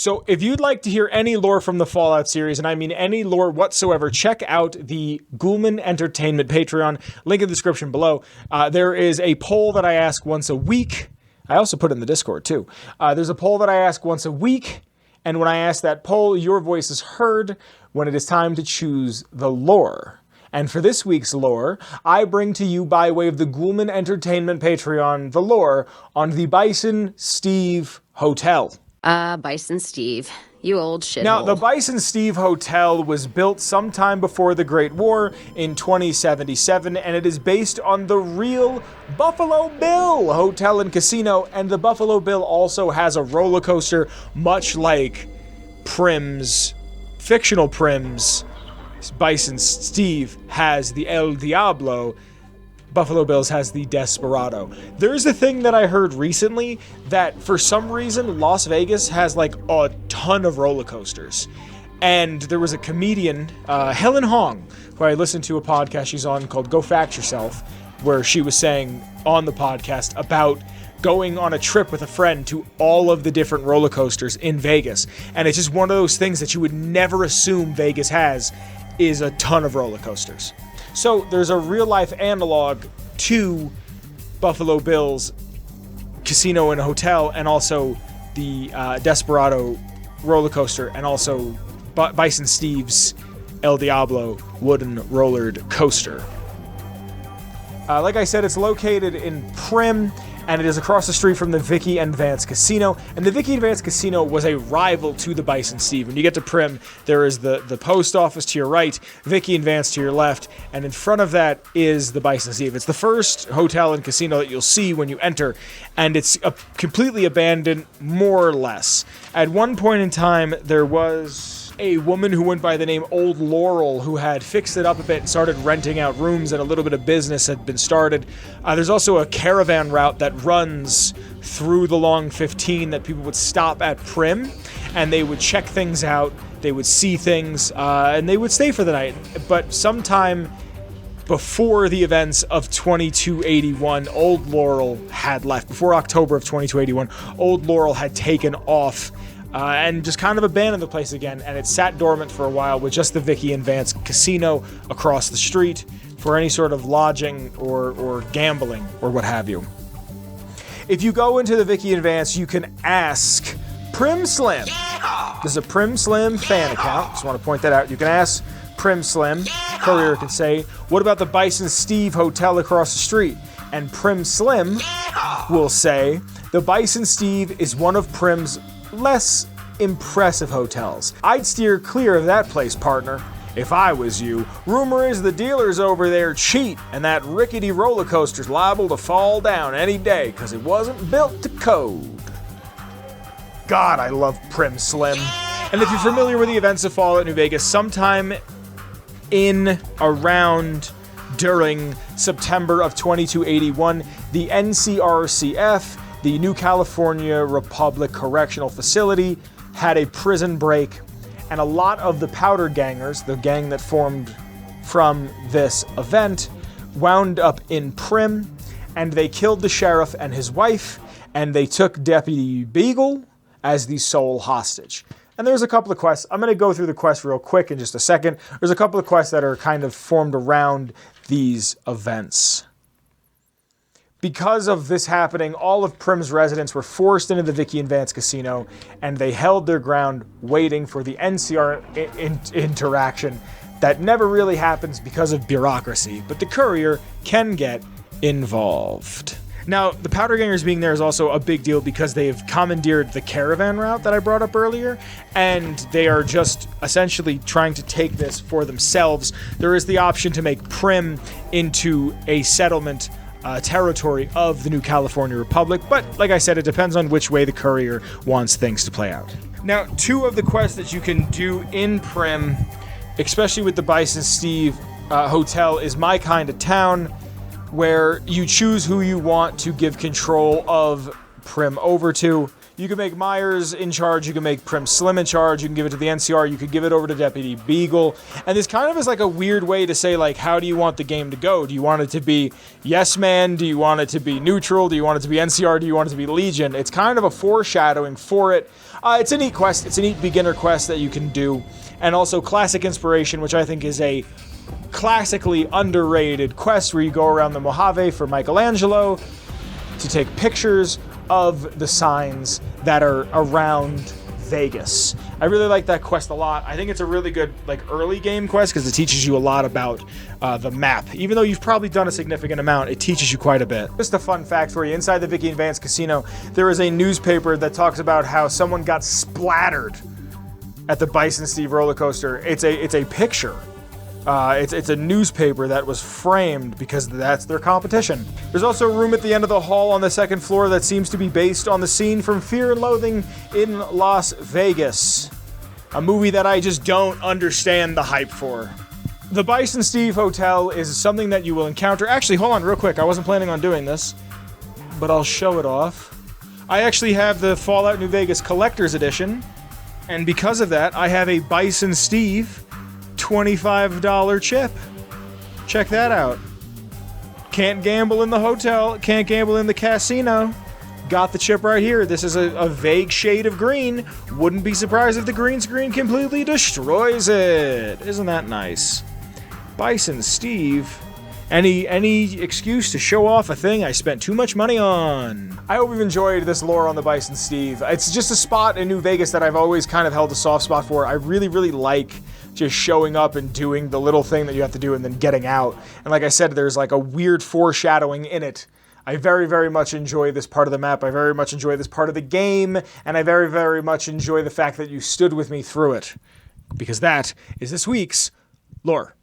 So if you'd like to hear any lore from the Fallout series, and I mean any lore whatsoever, check out the Ghoulman Entertainment Patreon, link in the description below. There is a poll that I ask once a week. I also put it in the Discord too. There's a poll that I ask once a week, and when I ask that poll, your voice is heard when it is time to choose the lore. And for this week's lore, I bring to you by way of the Ghoulman Entertainment Patreon the lore on the Bison Steve Hotel. Bison Steve, you old shithole. Now, the Bison Steve Hotel was built sometime before the Great War in 2077, and it is based on the real Buffalo Bill Hotel and Casino, and the Buffalo Bill also has a roller coaster, much like Prim's, fictional Prim's, Bison Steve has the El Diablo. Buffalo Bill's has the Desperado. There's a thing that I heard recently that for some reason Las Vegas has like a ton of roller coasters. And there was a comedian, Helen Hong, who I listened to a podcast she's on called Go Fact Yourself, where she was saying on the podcast about going on a trip with a friend to all of the different roller coasters in Vegas. And it's just one of those things that you would never assume Vegas has, is a ton of roller coasters. So there's a real-life analog to Buffalo Bill's casino and hotel, and also the Desperado roller coaster, and also Bison Steve's El Diablo wooden rollered coaster. Like I said, it's located in Prim, and it is across the street from the Vicky and Vance Casino. And the Vicky and Vance Casino was a rival to the Bison Steve. When you get to Prim, there is the post office to your right, Vicky and Vance to your left, and in front of that is the Bison Steve. It's the first hotel and casino that you'll see when you enter, and it's completely abandoned, more or less. At one point in time, there was a woman who went by the name Old Laurel who had fixed it up a bit and started renting out rooms, and a little bit of business had been started. There's also a caravan route that runs through the Long 15 that people would stop at Prim, and they would check things out, they would see things, and they would stay for the night. But sometime before the events of 2281, Old Laurel had left. Before October of 2281, Old Laurel had taken off and just kind of abandoned the place again, and it sat dormant for a while with just the Vicky and Vance Casino across the street for any sort of lodging or gambling or what have you. If you go into the Vicky and Vance, you can ask Prim Slim. This is a Prim Slim fan account. Just want to point that out. You can ask Prim Slim. Courier can say, what about the Bison Steve Hotel across the street? And Prim Slim will say, the Bison Steve is one of Prim's less impressive hotels. I'd steer clear of that place, partner, if I was you. Rumor is the dealers over there cheat, and that rickety roller coaster's liable to fall down any day because it wasn't built to code. God, I love Prim Slim. And if you're familiar with the events of Fallout New Vegas, sometime during September of 2281, the NCRCF, the New California Republic Correctional Facility, had a prison break, and a lot of the powder gangers, the gang that formed from this event, wound up in Prim, and they killed the sheriff and his wife, and they took Deputy Beagle as the sole hostage. And there's a couple of quests. I'm going to go through the quests real quick in just a second. There's a couple of quests that are kind of formed around these events. Because of this happening, all of Prim's residents were forced into the Vicky and Vance Casino, and they held their ground waiting for the NCR interaction that never really happens because of bureaucracy, but the courier can get involved. Now, the powder gangers being there is also a big deal because they have commandeered the caravan route that I brought up earlier, and they are just essentially trying to take this for themselves. There is the option to make Prim into a settlement territory of the New California Republic, but like I said, it depends on which way the courier wants things to play out. Now, two of the quests that you can do in Prim, especially with the Bison Steve Hotel, is My Kind of Town, where you choose who you want to give control of Prim over to. You can make Myers in charge, you can make Prim Slim in charge, you can give it to the NCR, you could give it over to Deputy Beagle. And this kind of is like a weird way to say, like, how do you want the game to go? Do you want it to be Yes Man? Do you want it to be neutral? Do you want it to be NCR? Do you want it to be Legion? It's kind of a foreshadowing for it. It's a neat quest. It's a neat beginner quest that you can do. And also Classic Inspiration, which I think is a classically underrated quest where you go around the Mojave for Michelangelo to take pictures of the signs that are around Vegas. I really like that quest a lot. I think it's a really good early game quest because it teaches you a lot about the map. Even though you've probably done a significant amount, it teaches you quite a bit. Just a fun fact for you, inside the Vicky and Vance Casino, there is a newspaper that talks about how someone got splattered at the Bison Steve roller coaster. It's a picture. It's a newspaper that was framed because that's their competition. There's also a room at the end of the hall on the second floor that seems to be based on the scene from Fear and Loathing in Las Vegas, a movie that I just don't understand the hype for. The Bison Steve Hotel is something that you will encounter. Actually, hold on real quick. I wasn't planning on doing this, but I'll show it off. I actually have the Fallout New Vegas Collector's Edition, and because of that, I have a Bison Steve $25 chip. Check that out. Can't gamble in the hotel, can't gamble in the casino. Got the chip right here. This is a vague shade of green. Wouldn't be surprised if the green screen completely destroys it. Isn't that nice? Bison Steve. Any excuse to show off a thing I spent too much money on. I hope you've enjoyed this lore on the Bison Steve. It's just a spot in New Vegas that I've always kind of held a soft spot for. I really, really like just showing up and doing the little thing that you have to do and then getting out. And like I said, there's like a weird foreshadowing in it. I very, very much enjoy this part of the map. I very much enjoy this part of the game. And I very, very much enjoy the fact that you stood with me through it. Because that is this week's lore.